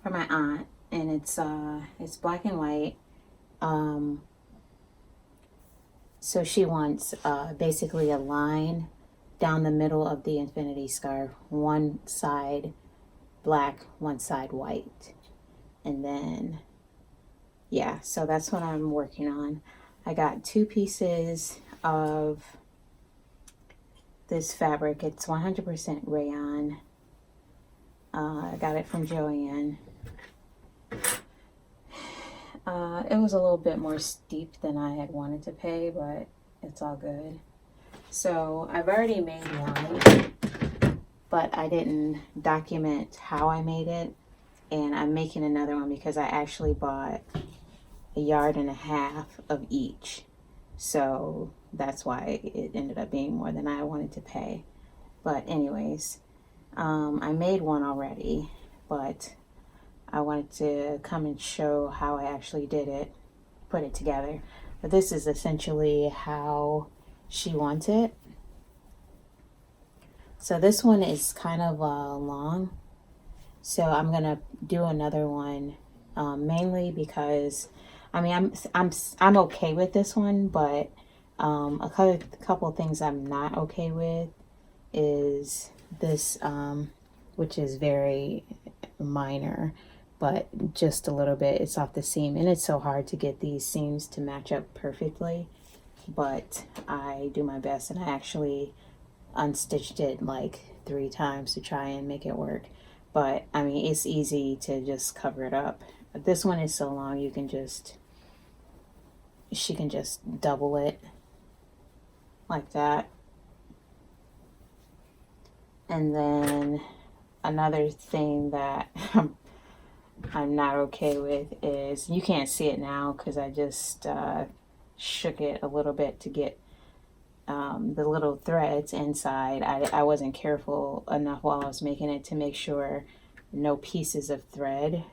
for my aunt, and it's black and white. So she wants basically a line down the middle of the infinity scarf, one side black, one side white. And then, yeah, so that's what I'm working on. I got 2 pieces of this fabric. It's 100% rayon. I got it from Joann. It was a little bit more steep than I had wanted to pay, but it's all good. So I've already made one, but I didn't document how I made it. And I'm making another one because I actually bought 1.5 yards of each. So that's why it ended up being more than I wanted to pay. But anyways, I made one already, but I wanted to come and show how I actually did it, put it together. But this is essentially how she wants it. So this one is kind of long. So I'm gonna do another one, mainly because, I mean, I'm okay with this one, but a couple of things I'm not okay with is this, which is very minor, but just a little bit. It's off the seam, and it's so hard to get these seams to match up perfectly. But I do my best, and I actually unstitched it like 3 times to try and make it work. But I mean, it's easy to just cover it up. But this one is so long, she can just double it like that. And then another thing that I'm not okay with is, you can't see it now because I just shook it a little bit to get the little threads inside. I wasn't careful enough while I was making it to make sure no pieces of thread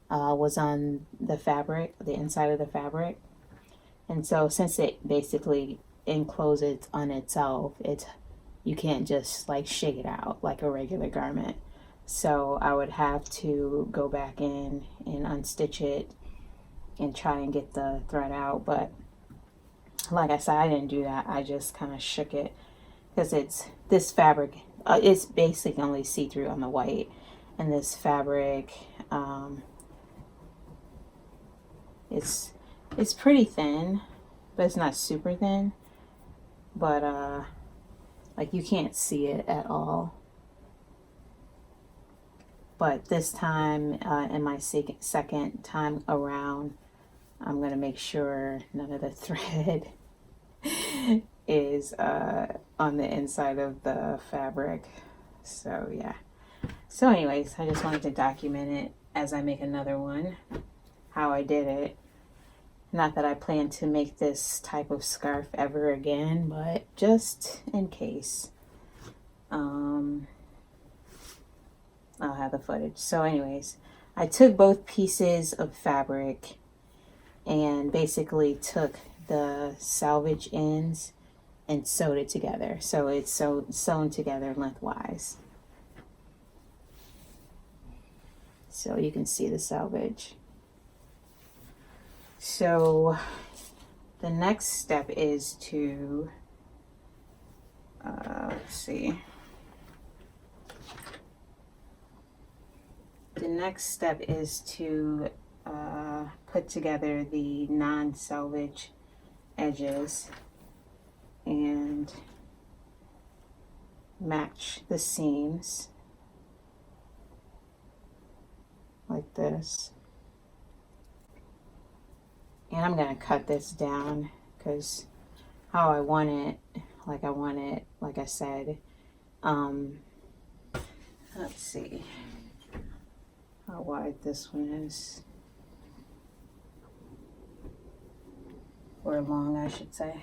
was on the fabric, the inside of the fabric. And so since it basically encloses on itself, you can't just like shake it out like a regular garment. So I would have to go back in and unstitch it and try and get the thread out. But like I said, I didn't do that. I just kind of shook it because this fabric, it's basically only see-through on the white. And this fabric, it's pretty thin, but it's not super thin. But like you can't see it at all. But this time, in my second time around, I'm going to make sure none of the thread is on the inside of the fabric. So yeah. So anyways, I just wanted to document it as I make another one, how I did it. Not that I plan to make this type of scarf ever again, but just in case. I'll have the footage. So anyways, I took both pieces of fabric and basically took the salvage ends and sewed it together. So it's sewn together lengthwise. So you can see the salvage. So the next step is to, let's see. The next step is to put together the non-salvage edges and match the seams like this. And I'm gonna cut this down because how I want it, like I said. Let's see how wide this one is, or long I should say.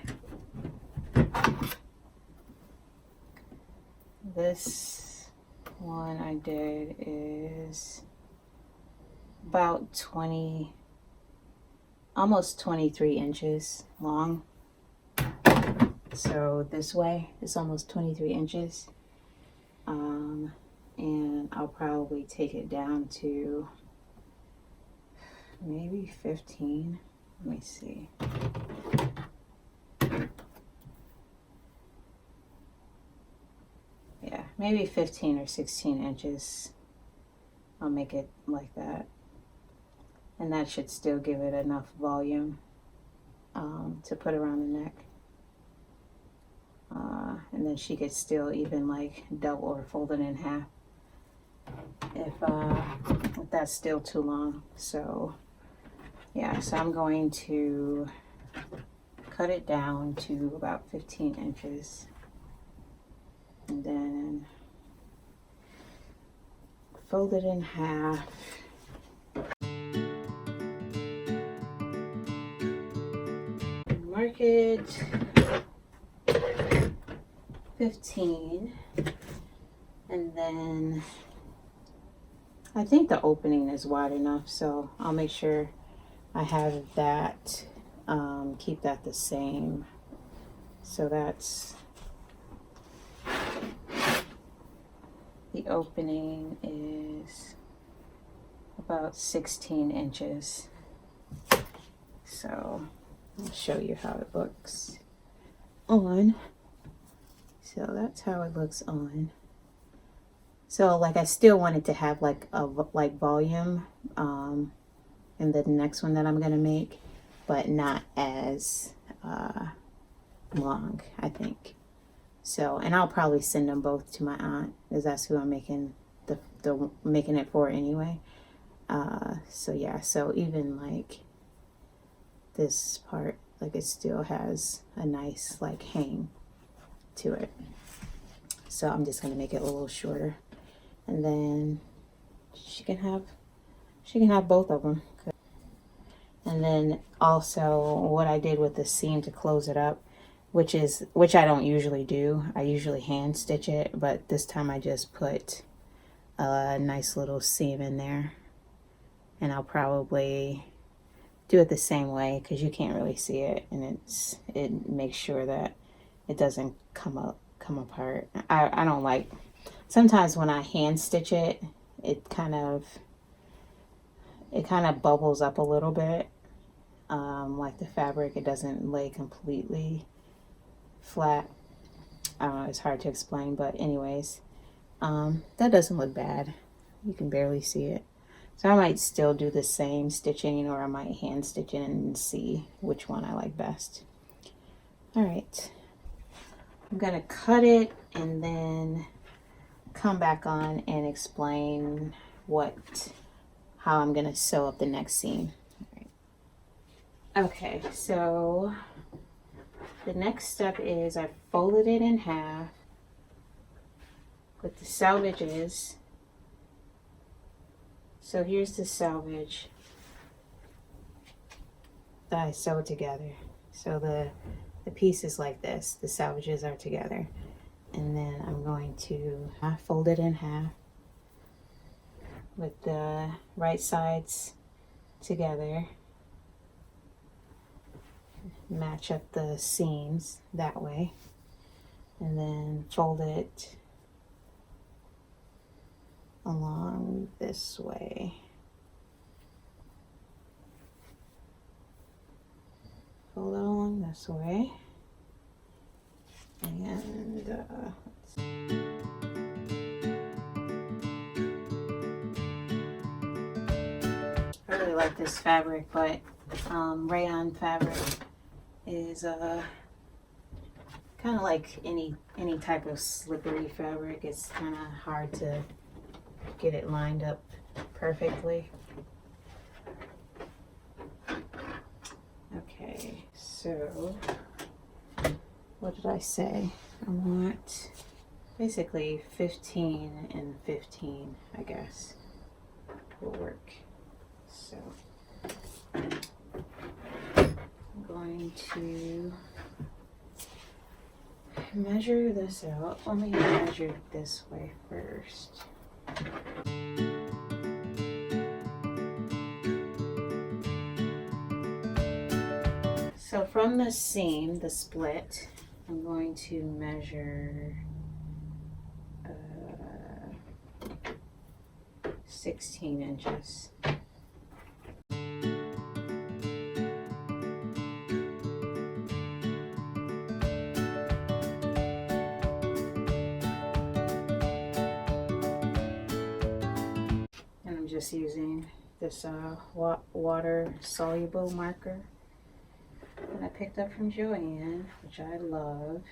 This one I did is about 20, almost 23 inches long. So this way is almost 23 inches. and I'll probably take it down to maybe 15. Let me see. Yeah, maybe 15 or 16 inches. I'll make it like that. And that should still give it enough volume to put around the neck. And then she could still even like double or fold it in half if that's still too long. So yeah, so I'm going to cut it down to about 15 inches and then fold it in half. Mark it 15, and then I think the opening is wide enough, so I'll make sure I have that, keep that the same. So that's, the opening is about 16 inches. So I'll show you how it looks on. So that's how it looks on. So like I still wanted to have like a volume in the next one that I'm gonna make, but not as long, I think. So, and I'll probably send them both to my aunt, because that's who I'm making making it for anyway. So yeah, so even like this part, like it still has a nice like hang to it. So I'm just gonna make it a little shorter, and then she can have both of them. And then also what I did with the seam to close it up, which I don't usually do. I usually hand stitch it, but this time I just put a nice little seam in there, and I'll probably do it the same way because you can't really see it, and it makes sure that it doesn't come apart. I don't like, sometimes when I hand stitch it, it kind of bubbles up a little bit, like the fabric, it doesn't lay completely flat. I don't know, it's hard to explain, but anyways, that doesn't look bad. You can barely see it. So I might still do the same stitching, or I might hand stitch it and see which one I like best. All right, I'm gonna cut it and then come back on and explain how I'm gonna sew up the next seam. Okay, so the next step is I folded it in half with the selvages. So here's the selvage that I sewed together. So the piece is like this, the selvages are together. And then I'm going to fold it in half with the right sides together. Match up the seams that way, and then fold it along this way. Fold it along this way, and I really like this fabric, but rayon fabric is kind of like any type of slippery fabric. It's kind of hard to get it lined up perfectly. Okay, so what did I say? I want basically 15 and 15, I guess, will work. So going to measure this out. Let me measure it this way first. So from the seam, the split, I'm going to measure 16 inches. And I'm just using this water soluble marker that I picked up from Joann, which I love.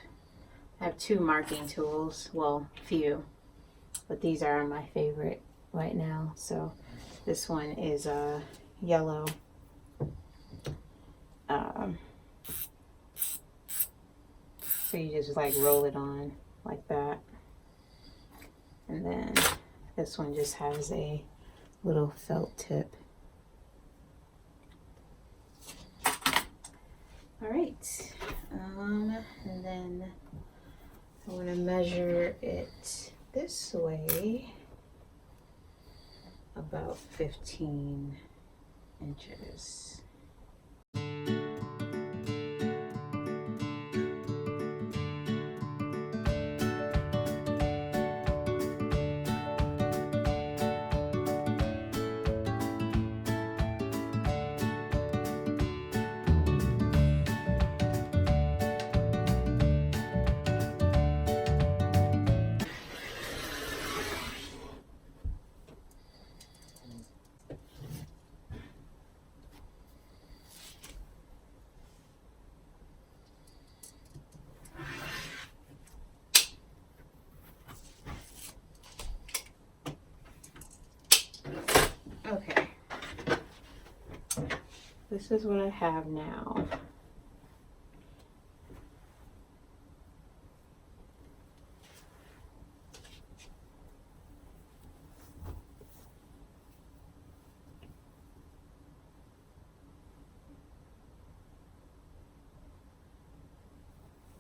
I have two marking tools, well, few, but these are my favorite right now. So this one is yellow. So you just like roll it on like that. And then this one just has a little felt tip. All right, and then I want to measure it this way, about 15 inches. Okay, this is what I have now.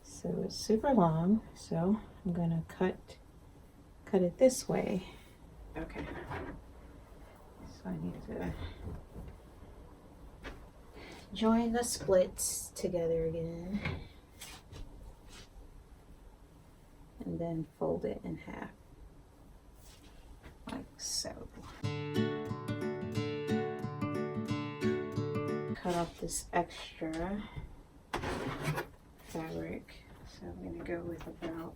So it's super long, so I'm gonna cut it this way. Okay. So I need to join the splits together again and then fold it in half like so. Cut off this extra fabric, so I'm going to go with about,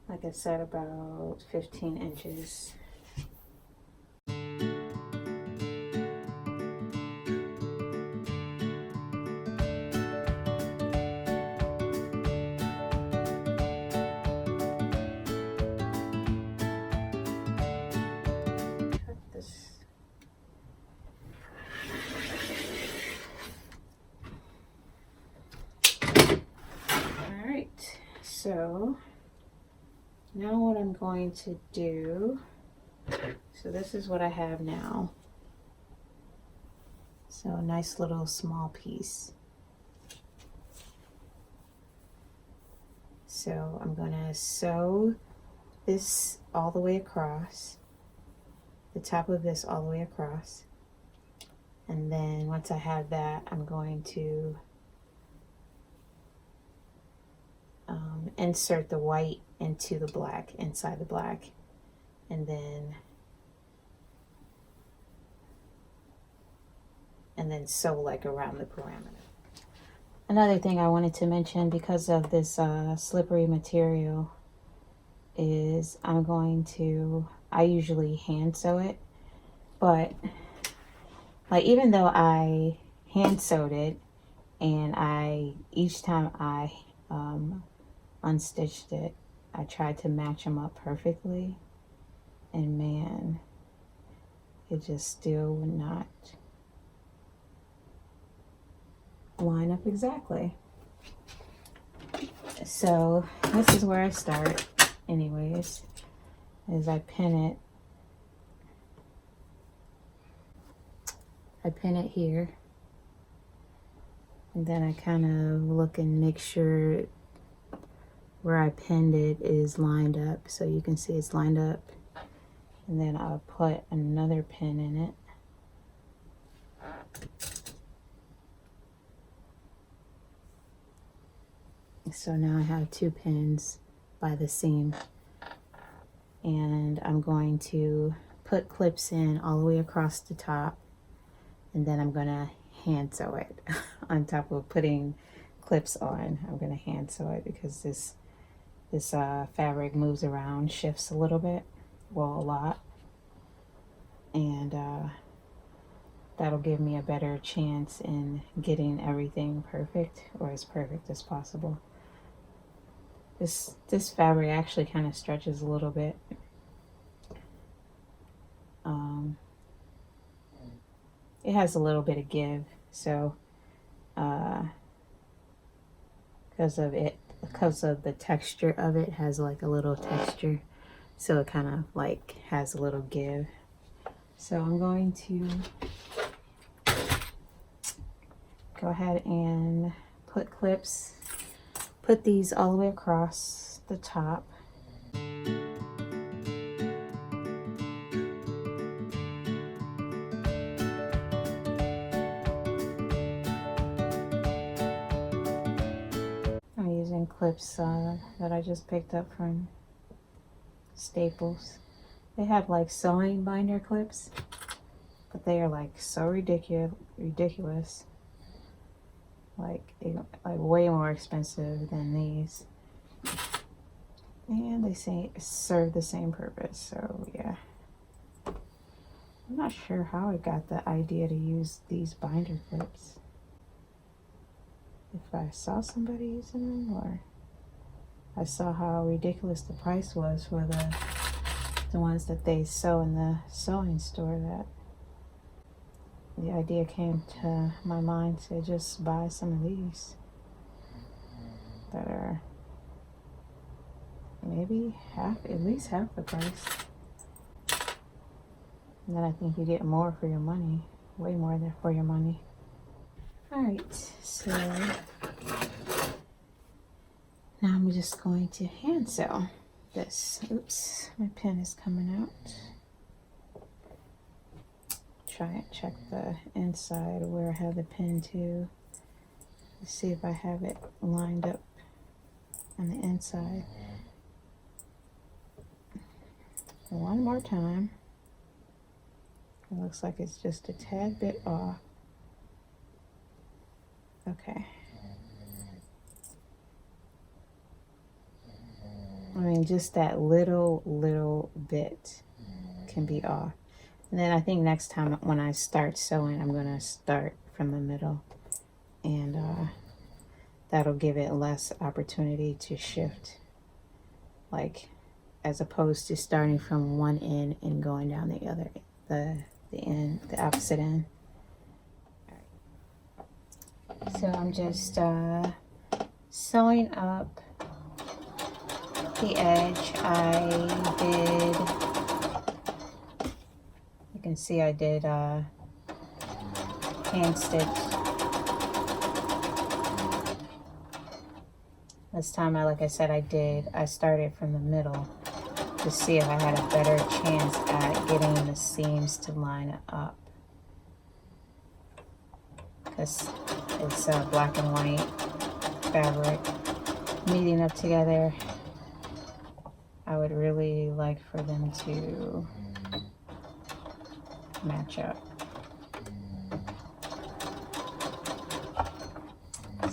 like I said, about 15 inches. So now what I'm going to do, so this is what I have now. So a nice little small piece. So I'm going to sew this all the way across, the top of this all the way across. And then once I have that, I'm going to insert the white into the black, inside the black, and then sew like around the perimeter. Another thing I wanted to mention, because of this slippery material, is I usually hand sew it, but like even though I hand sewed it, and each time I unstitched it, I tried to match them up perfectly, and man, it just still would not line up exactly. So this is where I start anyways, is I pin it here, and then I kind of look and make sure where I pinned it is lined up, so you can see it's lined up, and then I'll put another pin in it. So now I have two pins by the seam, and I'm going to put clips in all the way across the top, and then I'm gonna hand sew it on top of putting clips on. I'm gonna hand sew it because this fabric moves around, shifts a little bit, well, a lot, and that'll give me a better chance in getting everything perfect, or as perfect as possible. This fabric actually kind of stretches a little bit. It has a little bit of give, so because of the texture of it, has like a little texture, so it kind of like has a little give. So I'm going to go ahead and put clips, put these all the way across the top. I'm using clips that I just picked up from Staples. They have like sewing binder clips, but they are like so ridiculous. Like way more expensive than these, and they say serve the same purpose. So yeah, I'm not sure how I got the idea to use these binder clips. If I saw somebody using them, or I saw how ridiculous the price was for the ones that they sew in the sewing store, that the idea came to my mind to just buy some of these that are maybe at least half the price. And then I think you get more for your money, way more than for your money. All right, so now I'm just going to hand sew this. Oops, my pen is coming out. Try and check the inside where I have the pin to. Let's see if I have it lined up on the inside. One more time. It looks like it's just a tad bit off. Okay. I mean, just that little bit can be off. And then I think next time when I start sewing, I'm gonna start from the middle, and that'll give it less opportunity to shift, like as opposed to starting from one end and going down the other, the opposite end. All right. So I'm just sewing up the edge. You can see I did hand stitch. This time, like I said, I started from the middle to see if I had a better chance at getting the seams to line up, because it's black and white fabric meeting up together. I would really like for them to match up.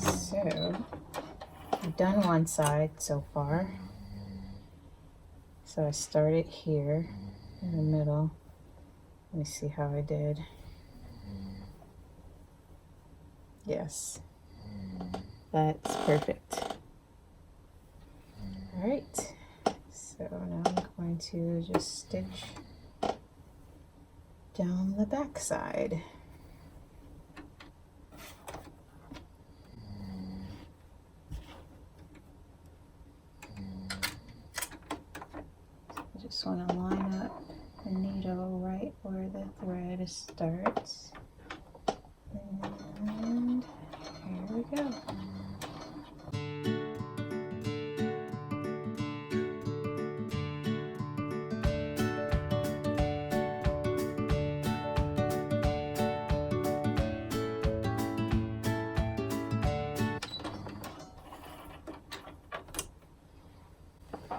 So I've done one side so far. So I started here in the middle. Let me see how I did. Yes, that's perfect. All right, so now I'm going to just stitch down the back side. I just want to line up the needle right where the thread starts. And here we go.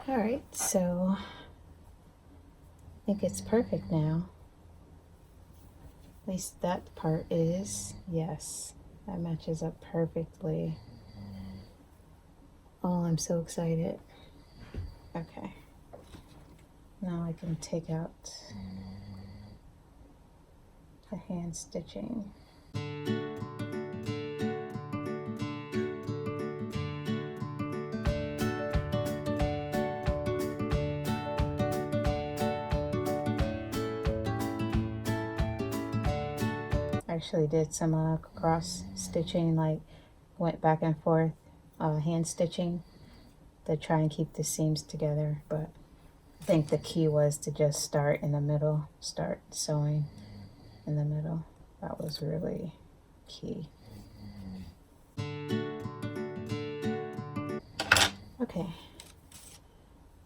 All right, so think it's perfect now. At least that part is. Yes, that matches up perfectly. Oh, I'm so excited. Okay. Now I can take out the hand stitching. Actually did some cross stitching, like went back and forth hand stitching to try and keep the seams together, but I think the key was to just start in the middle, start sewing in the middle. That was really key. Okay,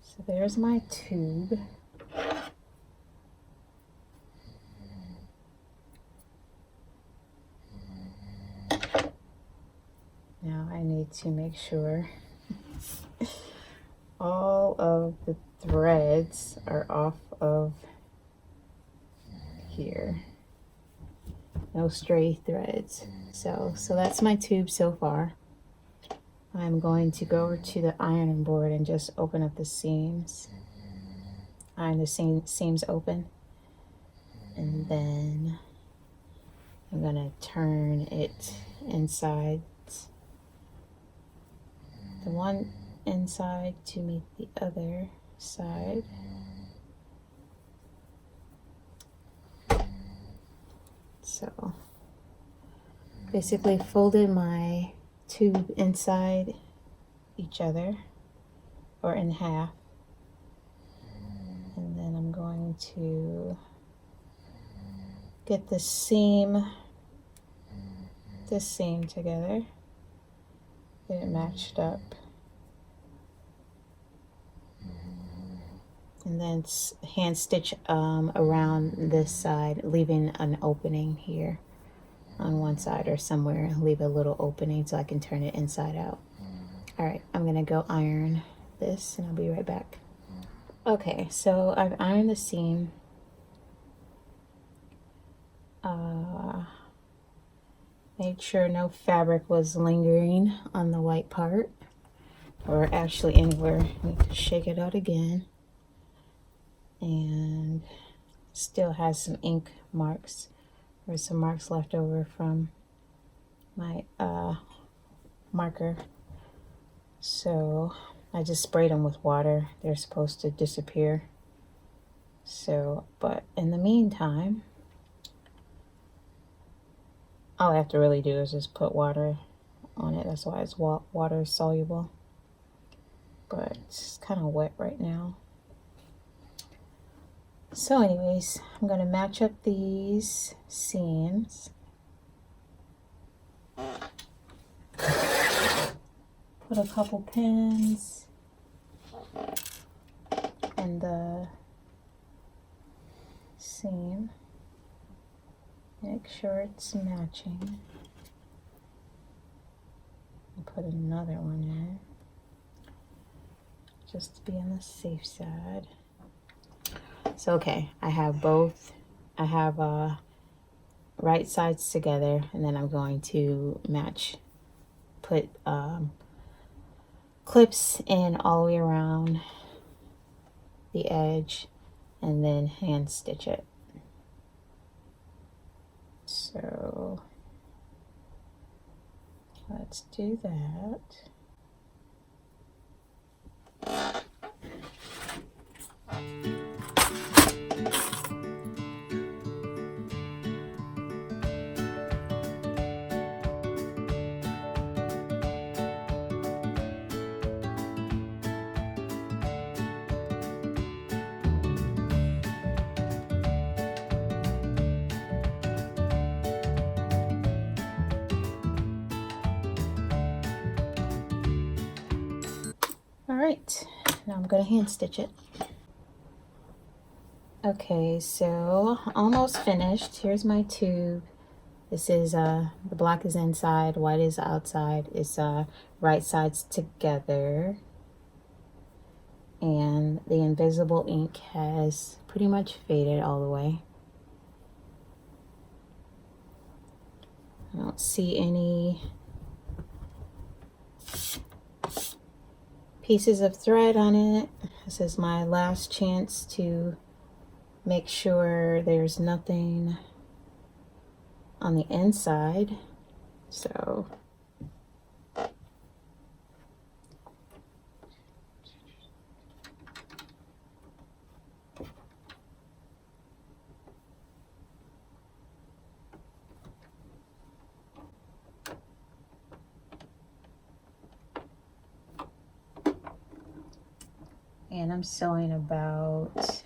so there's my tube. Now I need to make sure all of the threads are off of here. No stray threads. So that's my tube so far. I'm going to go over to the ironing board and just open up the seams. Iron the seams open. And then I'm gonna turn it inside. The one inside to meet the other side. So basically folded my tube inside each other, or in half, and then I'm going to get this seam together, get it matched up, and then hand stitch around this side, leaving an opening here on one side or somewhere. Leave a little opening so I can turn it inside out. All right, I'm gonna go iron this and I'll be right back. Okay, so I've ironed the seam. Made sure no fabric was lingering on the white part, or actually anywhere. I need to shake it out again. And still has some ink marks, or some marks left over from my marker. So I just sprayed them with water. They're supposed to disappear. So, but in the meantime, all I have to really do is just put water on it. That's why it's water soluble. But it's kind of wet right now. So anyways, I'm going to match up these seams. Put a couple pins in the seam. Make sure it's matching. And put another one in, just to be on the safe side. So okay, I have both. I have right sides together, and then I'm going to put clips in all the way around the edge, and then hand stitch it. So let's do that. Alright, now I'm going to hand stitch it. Okay, so almost finished. Here's my tube. This is the black is inside, white is outside. It's right sides together. And the invisible ink has pretty much faded all the way. I don't see any pieces of thread on it. This is my last chance to make sure there's nothing on the inside. So and I'm sewing about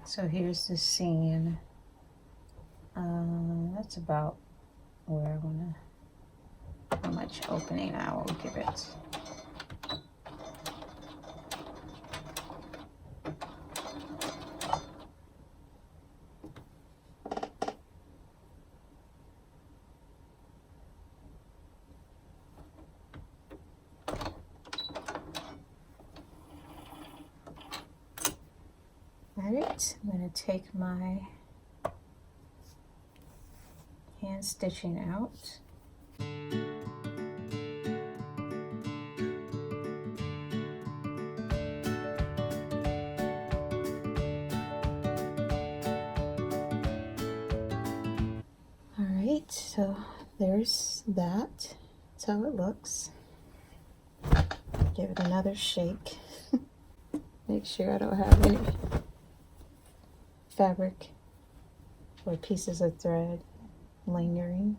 so here's the seam. That's about where I want to, how much opening I will give it. All right, I'm going to take my hand stitching out. All right, so there's that. That's how it looks. Give it another shake. Make sure I don't have any fabric or pieces of thread lingering.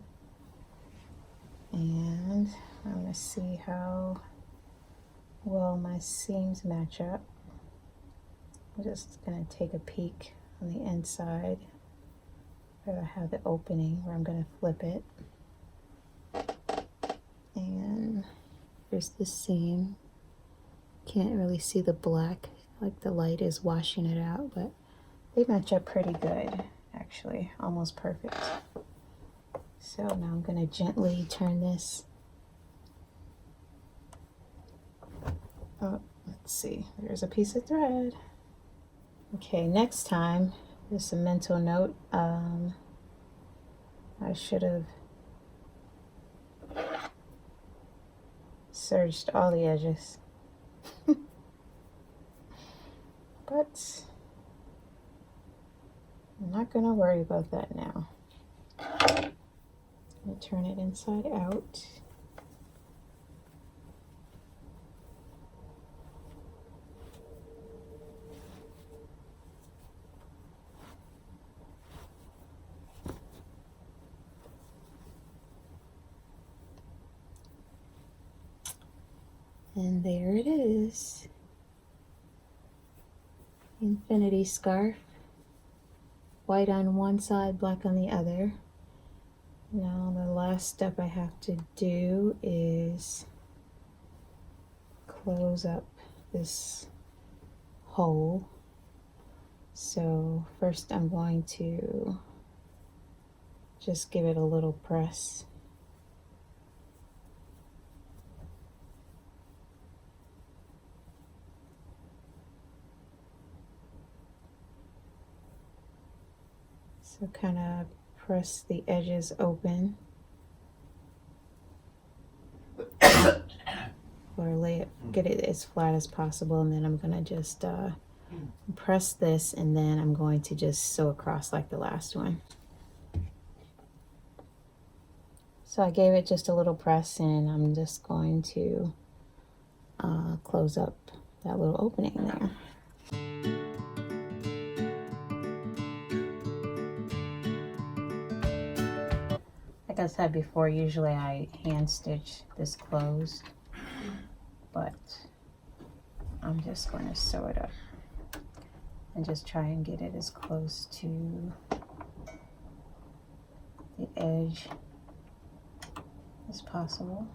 And I'm going to see how well my seams match up. I'm just going to take a peek on the inside where I have the opening where I'm going to flip it. And here's the seam. Can't really see the black, like the light is washing it out, but they match up pretty good, actually, almost perfect. So now I'm going to gently turn this. Oh, let's see, there's a piece of thread. Okay, next time, just a mental note. I should have serged all the edges. But I'm not going to worry about that now. I'm going to turn it inside out. And there it is. Infinity scarf. White on one side, black on the other. Now the last step I have to do is close up this hole. So first I'm going to just give it a little press. So kind of press the edges open or lay it, get it as flat as possible, and then I'm gonna just press this, and then I'm going to just sew across like the last one. So I gave it just a little press, and I'm just going to close up that little opening there. Like I said before, usually I hand stitch this closed, but I'm just going to sew it up and just try and get it as close to the edge as possible.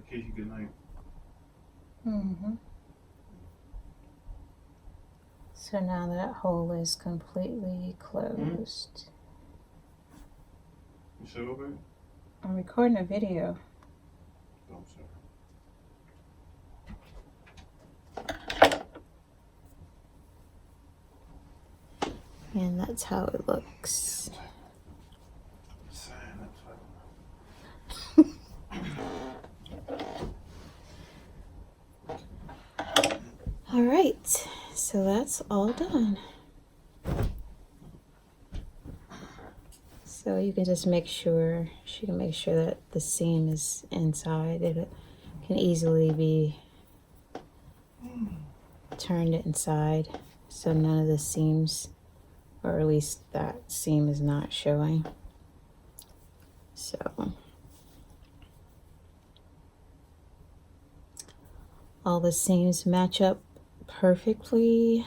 Katie, good night. So now that hole is completely closed. You still over it? I'm recording a video. Oh, I'm sorry. And that's how it looks. All right, so that's all done. So you can just make sure, she can make sure that the seam is inside. It can easily be turned inside, so none of the seams, or at least that seam, is not showing. So all the seams match up perfectly.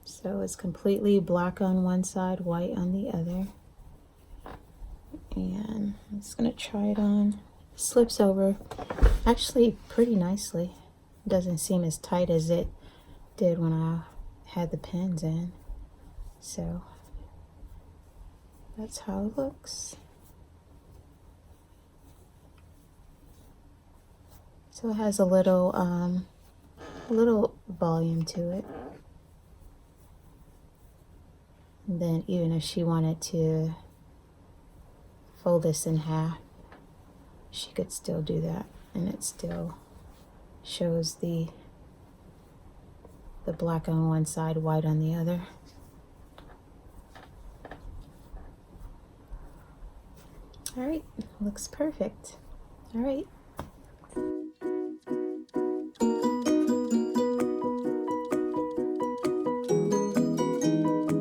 So it's completely black on one side, white on the other. And I'm just gonna try it on. Slips over actually pretty nicely. Doesn't seem as tight as it did when I had the pins in. So that's how it looks. So it has a little volume to it. And then even if she wanted to fold this in half, she could still do that, and it still shows the black on one side, white on the other. All right, looks perfect. All right.